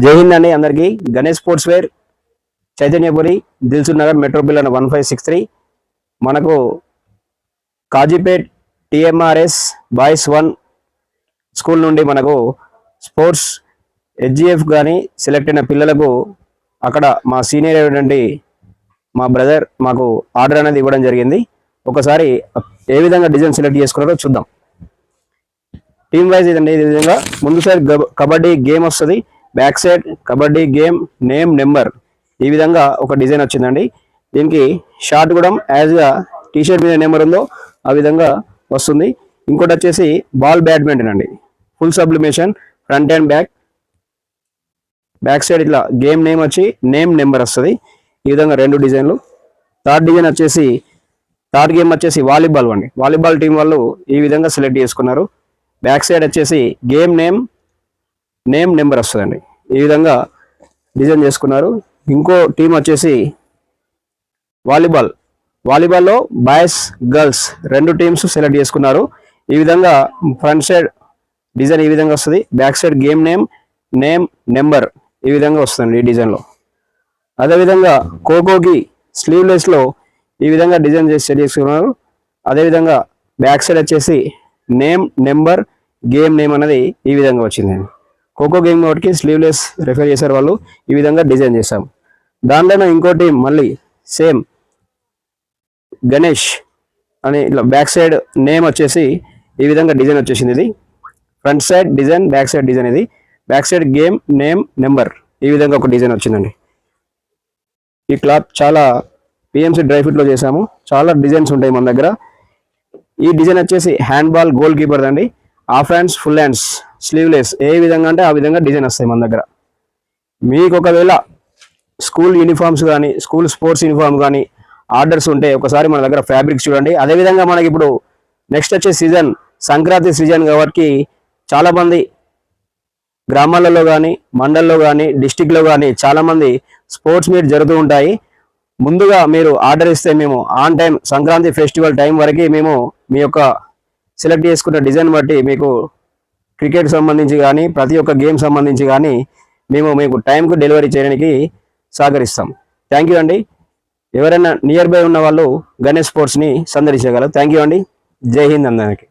జై హింద్ అండి అందరికీ. Ganesh sports wear, Chaitanyapuri, Dilsukh Nagar, metro pillar 1563. మనకు కాజీపేట్ టిఎంఆర్ఎస్ బాయ్స్ 1 స్కూల్ నుండి మనకు స్పోర్ట్స్ హెచ్జిఎఫ్ కానీ సెలెక్ట్ అయిన పిల్లలకు అక్కడ మా సీనియర్ అయినటువంటి మా బ్రదర్ మాకు ఆర్డర్ అనేది ఇవ్వడం జరిగింది. ఒకసారి ఏ విధంగా డిజైన్ సెలెక్ట్ చేసుకున్నారో చూద్దాం. టీమ్ వైజ్ ఇదండి. ఈ విధంగా ముందు సైడ్ కబడ్డీ గేమ్ వస్తుంది, back side kabaddi game name number, ఈ విధంగా ఒక డిజైన్ వచ్చిందండి. దీనికి షార్ట్ కూడా యాజ్గా టీషర్ట్ మీద నెంబర్ ఉందో ఆ విధంగా వస్తుంది. ఇంకోటి వచ్చేసి బాల్ బ్యాడ్మింటన్ అండి, full sublimation front and back side ఇట్లా గేమ్ నేమ్ వచ్చి నేమ్ నెంబర్ వస్తుంది. ఈ విధంగా 2 డిజైన్లు. థర్డ్ గేమ్ వచ్చేసి వాలీబాల్ అండి. వాలీబాల్ టీం వాళ్ళు ఈ విధంగా సెలెక్ట్ చేసుకున్నారు. బ్యాక్ సైడ్ వచ్చేసి గేమ్ నేమ్ నెంబర్ వస్తుందండి. ఈ విధంగా డిజైన్ చేసుకున్నారు. ఇంకో టీం వచ్చేసి వాలీబాల్లో బాయ్స్ గర్ల్స్ 2 టీమ్స్ సెలెక్ట్ చేసుకున్నారు. ఈ విధంగా ఫ్రంట్ సైడ్ డిజైన్ ఈ విధంగా వస్తుంది, back side game name number ఈ విధంగా వస్తుంది ఈ డిజైన్లో. అదేవిధంగా ఖోఖోకి స్లీవ్లెస్లో ఈ విధంగా డిజైన్ చేసి సెట్ చేసుకున్నారు. అదేవిధంగా బ్యాక్ సైడ్ వచ్చేసి నేమ్ నెంబర్ గేమ్ నేమ్ అనేది ఈ విధంగా వచ్చిందండి. ఖోఖో గేమ్ కాబట్టి స్లీవ్లెస్ రిఫర్ చేశారు వాళ్ళు. ఈ విధంగా డిజైన్ చేశాం. దాంట్లోనే ఇంకోటి మళ్ళీ సేమ్ గణేష్ అని ఇట్లా బ్యాక్ సైడ్ నేమ్ వచ్చేసి ఈ విధంగా డిజైన్ వచ్చేసింది. ఇది front side design, back side design. ఇది back side game name number ఈ విధంగా ఒక డిజైన్ వచ్చిందండి. ఈ క్లాత్ చాలా పిఎంసి డ్రై ఫిట్లో చేసాము. చాలా డిజైన్స్ ఉంటాయి మన దగ్గర. ఈ డిజైన్ వచ్చేసి హ్యాండ్ బాల్ గోల్ కీపర్ అండి. Half hands, full hands, sleeveless ఏ విధంగా అంటే ఆ విధంగా డిజైన్ వస్తాయి మన దగ్గర. మీకు ఒకవేళ స్కూల్ యూనిఫామ్స్ కానీ స్కూల్ స్పోర్ట్స్ యూనిఫామ్ కానీ ఆర్డర్స్ ఉంటే ఒకసారి మన దగ్గర ఫ్యాబ్రిక్స్ చూడండి. అదేవిధంగా మనకి ఇప్పుడు నెక్స్ట్ వచ్చే సీజన్ సంక్రాంతి సీజన్ కాబట్టి చాలామంది గ్రామాలలో కానీ మండల్లో కానీ డిస్టిక్లో కానీ చాలామంది స్పోర్ట్స్ మీట్ జరుగుతూ ఉంటాయి. ముందుగా మీరు ఆర్డర్ ఇస్తే మేము on time Sankranti festival time వరకు మేము మీ యొక్క సెలెక్ట్ చేసుకున్న డిజైన్ బట్టి మీకు క్రికెట్ సంబంధించి కానీ ప్రతి ఒక్క గేమ్ సంబంధించి కానీ మేము మీకు టైంకు డెలివరీ చేయడానికి సహకరిస్తాం. థ్యాంక్ యూ అండి. ఎవరైనా నియర్ బై ఉన్న వాళ్ళు గణేష్ స్పోర్ట్స్ని సందర్శించగలరు. థ్యాంక్ యూ అండి. జై హింద్ అందరికీ.